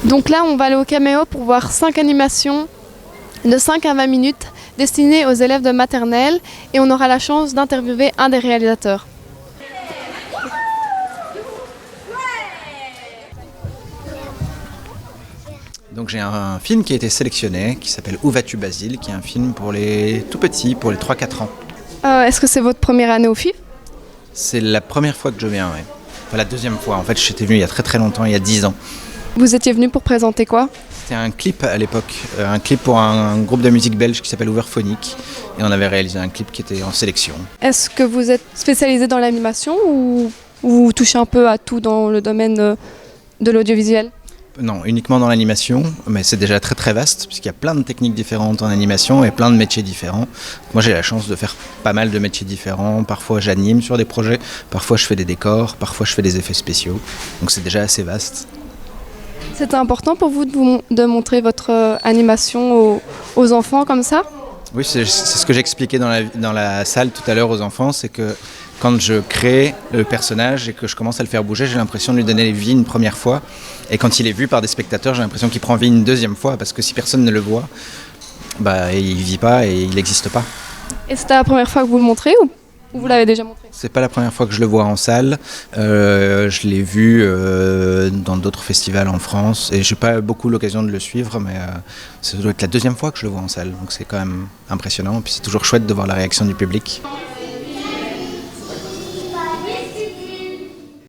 Donc là, on va aller au Caméo pour voir 5 animations de 5 à 20 minutes destinées aux élèves de maternelle et on aura la chance d'interviewer un des réalisateurs. Donc j'ai un film qui a été sélectionné qui s'appelle Où vas-tu Basile, qui est un film pour les tout petits, pour les 3-4 ans. Est-ce que c'est votre première année au FIF? C'est la première fois que je viens, ouais. Enfin, la deuxième fois, en fait j'étais venu il y a très longtemps, il y a 10 ans. Vous étiez venu pour présenter quoi? C'était un clip à l'époque, un clip pour un groupe de musique belge qui s'appelle Overphonic. Et on avait réalisé un clip qui était en sélection. Est-ce que vous êtes spécialisé dans l'animation ou vous touchez un peu à tout dans le domaine de l'audiovisuel? Non, uniquement dans l'animation, mais c'est déjà très vaste, puisqu'il y a plein de techniques différentes en animation et plein de métiers différents. Moi j'ai la chance de faire pas mal de métiers différents, parfois j'anime sur des projets, parfois je fais des décors, parfois je fais des effets spéciaux, donc c'est déjà assez vaste. C'était important pour vous de montrer votre animation aux enfants comme ça? Oui, c'est ce que j'expliquais dans la salle tout à l'heure aux enfants, c'est que quand je crée le personnage et que je commence à le faire bouger, j'ai l'impression de lui donner vie une première fois. Et quand il est vu par des spectateurs, j'ai l'impression qu'il prend vie une deuxième fois, parce que si personne ne le voit, il vit pas et il n'existe pas. Et c'était la première fois que vous le montrez ou vous l'avez déjà montré? C'est pas la première fois que je le vois en salle. Je l'ai vu dans d'autres festivals en France et j'ai pas beaucoup l'occasion de le suivre, mais ça doit être la deuxième fois que je le vois en salle. Donc c'est quand même impressionnant. Et puis c'est toujours chouette de voir la réaction du public.